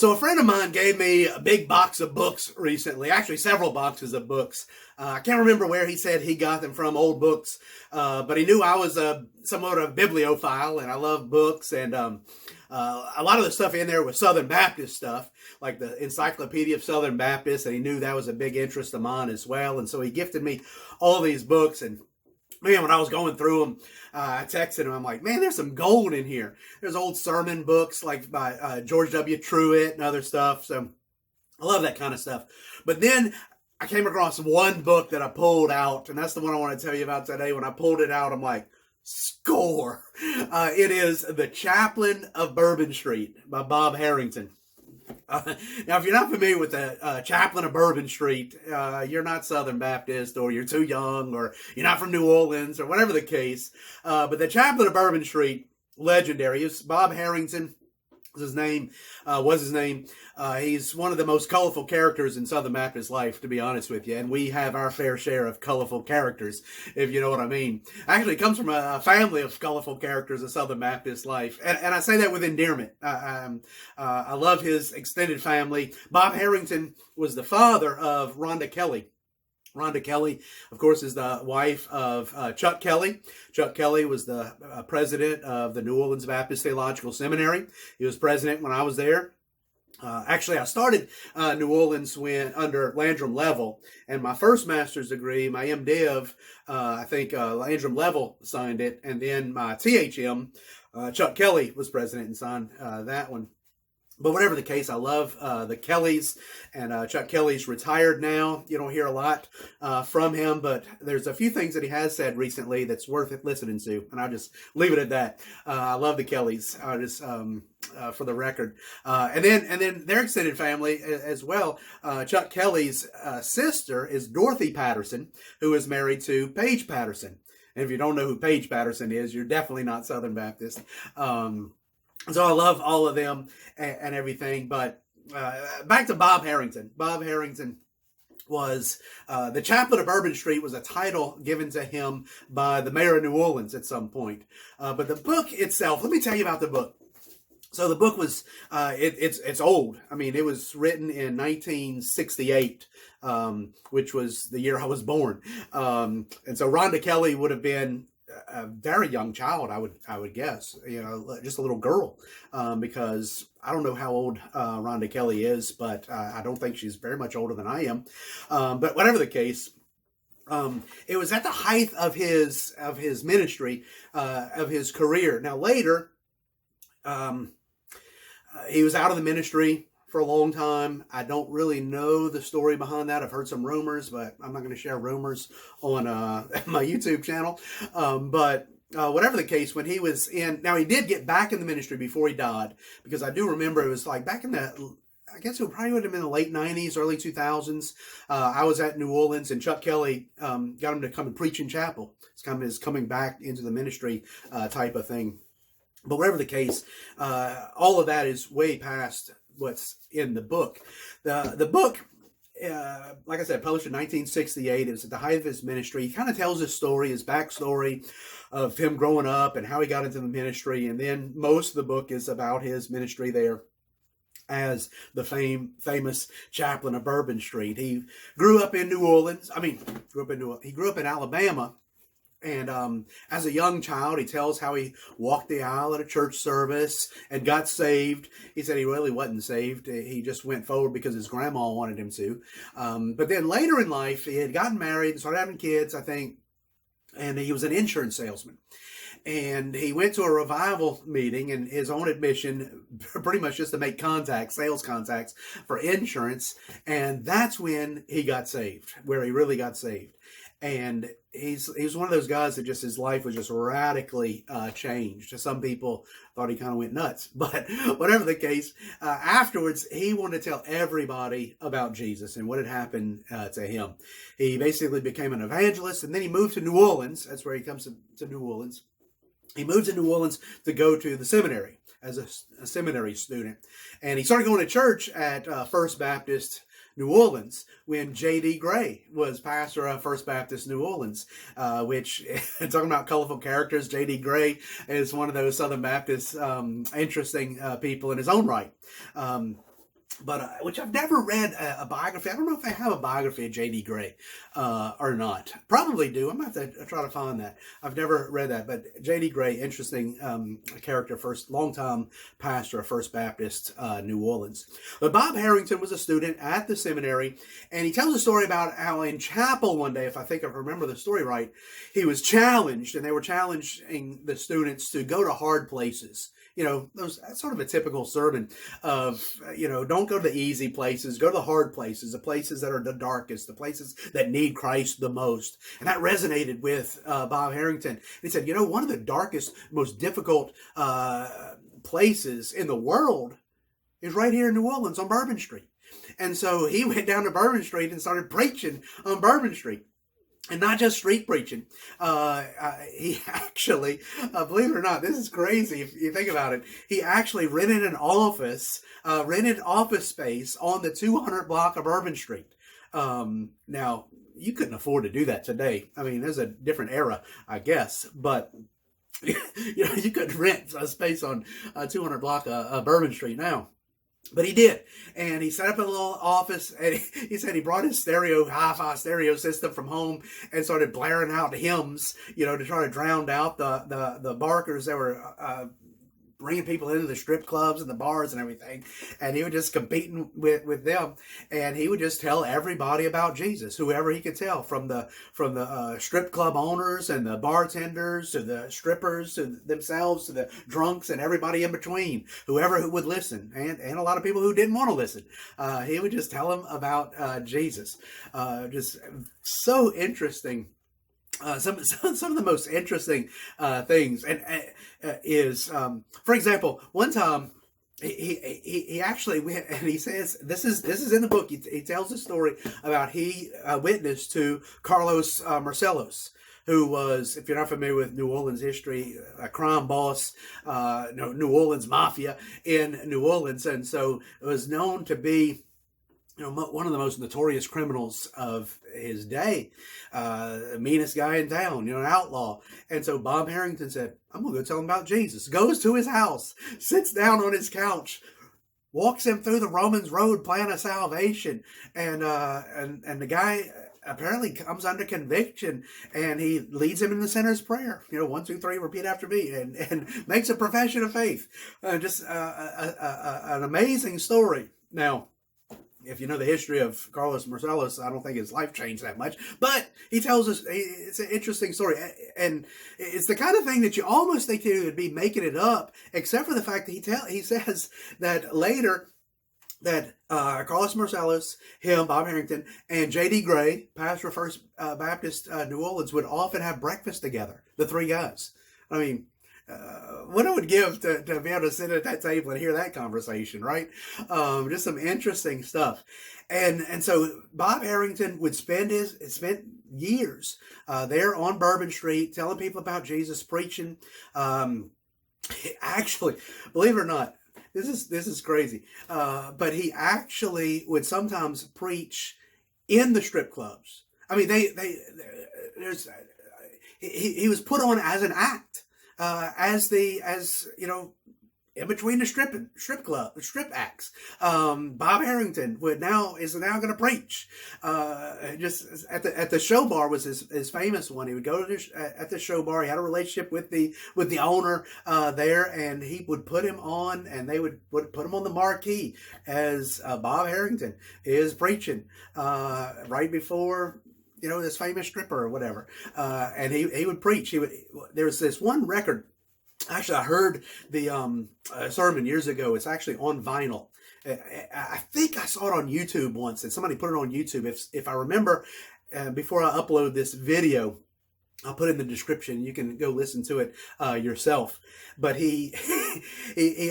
So a friend of mine gave me a big box of books recently, actually several boxes of books. I can't remember where he said he got them from, old books, but he knew I was somewhat of a bibliophile and I love books, and a lot of the stuff in there was Southern Baptist stuff, like the Encyclopedia of Southern Baptists, and he knew that was a big interest of mine as well, and so he gifted me all these books. And man, when I was going through them, I texted him. I'm like, man, there's some gold in here. There's old sermon books like by George W. Truett and other stuff. So I love that kind of stuff. But then I came across one book that I pulled out, and that's the one I want to tell you about today. When I pulled it out, I'm like, score. It is The Chaplain of Bourbon Street by Bob Harrington. Now, if you're not familiar with the Chaplain of Bourbon Street, you're not Southern Baptist, or you're too young, or you're not from New Orleans, or whatever the case. But the Chaplain of Bourbon Street, legendary. It's Bob Harrington. His name. He's one of the most colorful characters in Southern Baptist life, to be honest with you. And we have our fair share of colorful characters, if you know what I mean. Actually, it comes from a family of colorful characters in Southern Baptist life. And I say that with endearment. I love his extended family. Bob Harrington was the father of Rhonda Kelly. Rhonda Kelly, of course, is the wife of Chuck Kelly. Chuck Kelly was the president of the New Orleans Baptist Theological Seminary. He was president when I was there. Actually, I started New Orleans under Landrum Level, and my first master's degree, my MDiv, I think Landrum Level signed it, and then my THM, Chuck Kelly was president and signed that one. But whatever the case, I love the Kellys, and Chuck Kelly's retired now. You don't hear a lot from him, but there's a few things that he has said recently that's worth listening to, and I'll just leave it at that. I love the Kellys, just for the record. And then their extended family as well. Chuck Kelly's sister is Dorothy Patterson, who is married to Paige Patterson. And if you don't know who Paige Patterson is, you're definitely not Southern Baptist. So I love all of them and everything. But back to Bob Harrington. Bob Harrington was the Chaplain of Bourbon Street was a title given to him by the mayor of New Orleans at some point. But the book itself, let me tell you about the book. So the book was, it's old. I mean, it was written in 1968, which was the year I was born. And so Rhonda Kelly would have been a very young child, I would guess, just a little girl, because I don't know how old Rhonda Kelly is, but I don't think she's very much older than I am. But whatever the case, it was at the height of his ministry, of his career. Now later, he was out of the ministry for a long time. I don't really know the story behind that. I've heard some rumors, but I'm not going to share rumors on my YouTube channel. But whatever the case, when he was now he did get back in the ministry before he died, because I do remember it was like back in I guess it probably would have been the late 90s, early 2000s. I was at New Orleans, and Chuck Kelly got him to come and preach in chapel. It's kind of his coming back into the ministry type of thing. But whatever the case, all of that is way past what's in the book. The book, like I said, published in 1968. It was at the height of his ministry. He kind of tells his story, his backstory of him growing up and how he got into the ministry. And then most of the book is about his ministry there as the famous Chaplain of Bourbon Street. He grew up in New Orleans. He grew up in Alabama. And as a young child, he tells how he walked the aisle at a church service and got saved. He said he really wasn't saved. He just went forward because his grandma wanted him to. But then later in life, he had gotten married and started having kids, I think. And he was an insurance salesman. And he went to a revival meeting, and his own admission, pretty much just to make sales contacts for insurance. And that's when he got saved, where he really got saved. And he's one of those guys that just his life was just radically changed. Some people thought he kind of went nuts, but whatever the case, afterwards he wanted to tell everybody about Jesus and what had happened to him. He basically became an evangelist, and then he moved to New Orleans. That's where he comes to New Orleans. He moved to New Orleans to go to the seminary as a seminary student, and he started going to church at First Baptist New Orleans when J.D. Gray was pastor of First Baptist New Orleans, which, talking about colorful characters, J.D. Gray is one of those Southern Baptist interesting people in his own right. but which I've never read a biography. I don't know if they have a biography of J.D. Gray or not. Probably do. I'm going to have to try to find that. I've never read that, but J.D. Gray, interesting character, longtime pastor of First Baptist New Orleans. But Bob Harrington was a student at the seminary, and he tells a story about how in chapel one day, if I remember the story right, he was challenged, and they were challenging the students to go to hard places. That's sort of a typical sermon of, don't go to the easy places, go to the hard places, the places that are the darkest, the places that need Christ the most. And that resonated with Bob Harrington. He said, one of the darkest, most difficult places in the world is right here in New Orleans on Bourbon Street. And so he went down to Bourbon Street and started preaching on Bourbon Street. And not just street preaching. He actually, believe it or not, this is crazy if you think about it. He actually rented office space on the 200 block of Bourbon Street. Now, you couldn't afford to do that today. I mean, there's a different era, I guess. But, you couldn't rent a space on 200 block of Bourbon Street now. But he did, and he set up a little office, and he said he brought his hi-fi stereo system from home and started blaring out hymns, to try to drown out the barkers that were bringing people into the strip clubs and the bars and everything. And he was just competing with them, and he would just tell everybody about Jesus, whoever he could tell, from the strip club owners and the bartenders to the strippers to themselves to the drunks and everybody in between, whoever would listen, and a lot of people who didn't want to listen. He would just tell them about Jesus. Just so interesting. Some of the most interesting things is, for example, one time he actually went, and he says this is in the book. He tells a story about he witnessed to Carlos Marcellos, who was, if you're not familiar with New Orleans history, a crime boss, New Orleans mafia in New Orleans, and so it was known to be one of the most notorious criminals of his day, the meanest guy in town, an outlaw. And so Bob Harrington said, I'm going to go tell him about Jesus. Goes to his house, sits down on his couch, walks him through the Romans Road plan of salvation. And the guy apparently comes under conviction, and he leads him in the sinner's prayer. 1, 2, 3, repeat after me, and makes a profession of faith. Just an amazing story. Now, if you know the history of Carlos Marcellos, I don't think his life changed that much. But he tells us, it's an interesting story. And it's the kind of thing that you almost think he would be making it up, except for the fact that he says that later that Carlos Marcellos, him, Bob Harrington, and J.D. Gray, pastor of First Baptist New Orleans, would often have breakfast together, the three guys. I mean, what I would give to be able to sit at that table and hear that conversation, right? Just some interesting stuff. And so Bob Harrington would spend years there on Bourbon Street telling people about Jesus, preaching. Actually, believe it or not, this is crazy. But he actually would sometimes preach in the strip clubs. I mean, he was put on as an act. In between the strip acts, Bob Harrington is now going to preach. Just at the show bar was his famous one. He would go to at the show bar. He had a relationship with the owner there, and he would put him on, and they would put him on the marquee as Bob Harrington is preaching right before this famous stripper or whatever, and he would preach. There was this one record. Actually, I heard the sermon years ago. It's actually on vinyl. I think I saw it on YouTube once, and somebody put it on YouTube. If I remember, before I upload this video, I'll put it in the description. You can go listen to it yourself. But he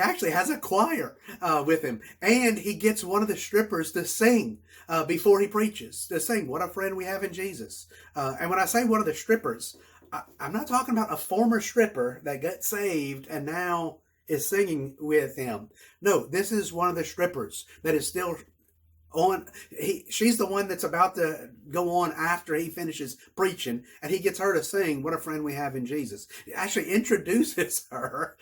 actually has a choir with him, and he gets one of the strippers to sing before he preaches. To sing, "What a Friend We Have in Jesus." And when I say one of the strippers, I'm not talking about a former stripper that got saved and now is singing with him. No, this is one of the strippers that is still she's the one that's about to go on after he finishes preaching, and he gets her to sing "What a Friend We Have in Jesus." He actually introduces her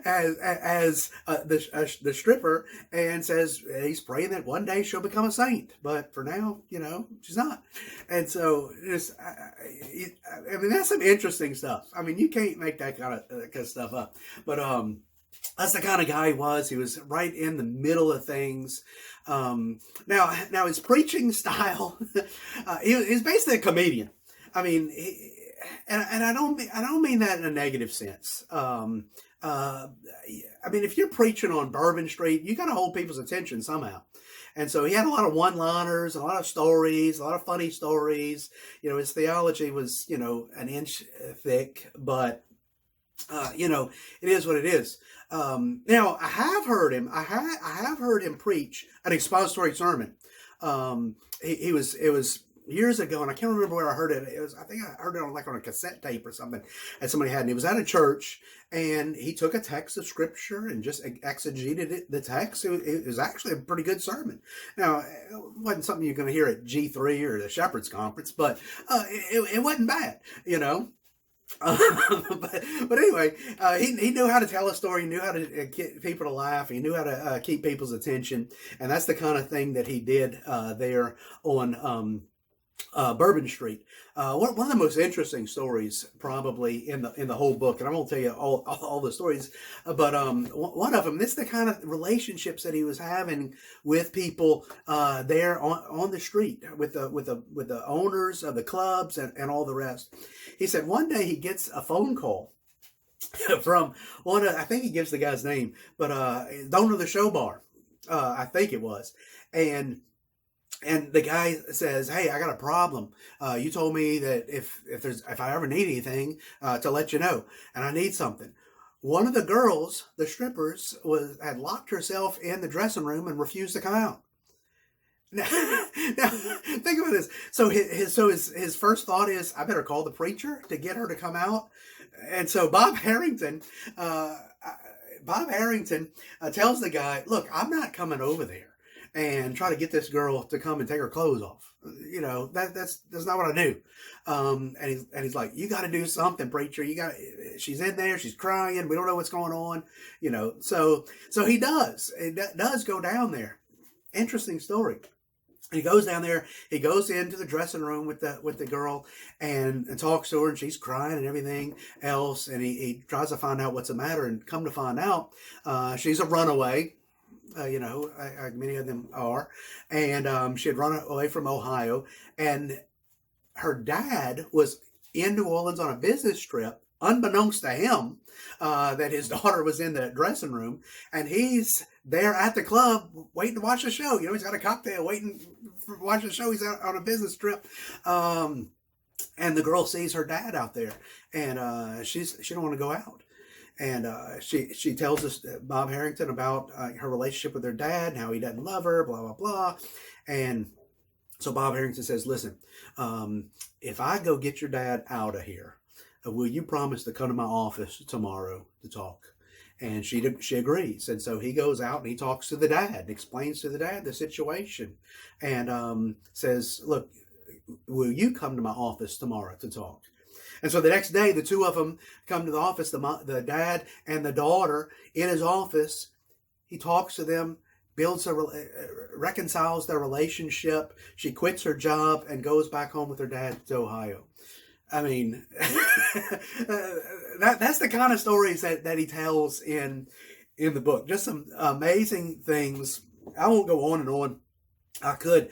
as the stripper, and says he's praying that one day she'll become a saint, but for now, she's not. And so I mean, that's some interesting stuff. I mean, you can't make that kind of stuff up, but that's the kind of guy he was. He was right in the middle of things. Now his preaching style, he's basically a comedian. I mean, and I don't mean that in a negative sense. I mean, if you're preaching on Bourbon Street, you got to hold people's attention somehow. And so he had a lot of one-liners, a lot of stories, a lot of funny stories. His theology was, an inch thick, but it is what it is. Now I have heard him. I have heard him preach an expository sermon. It was years ago, and I can't remember where I heard it. I think I heard it on a cassette tape or something that somebody had. And it was at a church, and he took a text of scripture and just exegeted the text. It was actually a pretty good sermon. Now, it wasn't something you're going to hear at G3 or the Shepherd's Conference, but it wasn't bad, but anyway, he knew how to tell a story. He knew how to get people to laugh. He knew how to keep people's attention, and that's the kind of thing that he did there on Bourbon Street. One of the most interesting stories, probably in the whole book, and I won't tell you all the stories, but one of them. This is the kind of relationships that he was having with people there on the street, with the owners of the clubs and all the rest. He said one day he gets a phone call from one of, I think he gives the guy's name, but owner of the show bar, I think it was, and the guy says, "Hey, I got a problem. You told me that if I ever need anything, to let you know, and I need something." One of the girls, the strippers, had locked herself in the dressing room and refused to come out. Now think about this. So his first thought is, I better call the preacher to get her to come out. And so Bob Harrington tells the guy, "Look, I'm not coming over there and try to get this girl to come and take her clothes off. That's not what I do." And he's like, "You got to do something, preacher. She's in there. She's crying. We don't know what's going on." So he does. It does go down there. Interesting story. He goes down there. He goes into the dressing room with the girl and talks to her, and she's crying and everything else. And he tries to find out what's the matter, and come to find out, she's a runaway. Many of them are, and she had run away from Ohio, and her dad was in New Orleans on a business trip, unbeknownst to him, that his daughter was in the dressing room, and he's there at the club waiting to watch the show. He's got a cocktail waiting to watch the show. He's out on a business trip. And the girl sees her dad out there, and she don't want to go out. And she tells us, Bob Harrington, about her relationship with her dad and how he doesn't love her, blah, blah, blah. And so Bob Harrington says, "Listen, if I go get your dad out of here, will you promise to come to my office tomorrow to talk?" And she agrees. And so he goes out and he talks to the dad and explains to the dad the situation, and says, "Look, will you come to my office tomorrow to talk?" And so the next day, the two of them come to the office, the dad and the daughter in his office. He talks to them, reconciles their relationship. She quits her job and goes back home with her dad to Ohio. I mean, that's the kind of stories that he tells in the book. Just some amazing things. I won't go on and on. I could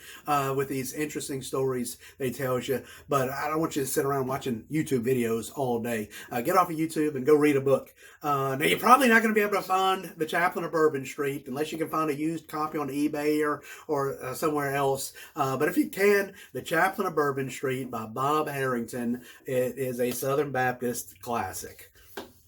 with these interesting stories that he tells you, but I don't want you to sit around watching YouTube videos all day. Get off of YouTube and go read a book. Now, you're probably not going to be able to find The Chaplain of Bourbon Street unless you can find a used copy on eBay or somewhere else. But if you can, The Chaplain of Bourbon Street by Bob Harrington, it is a Southern Baptist classic.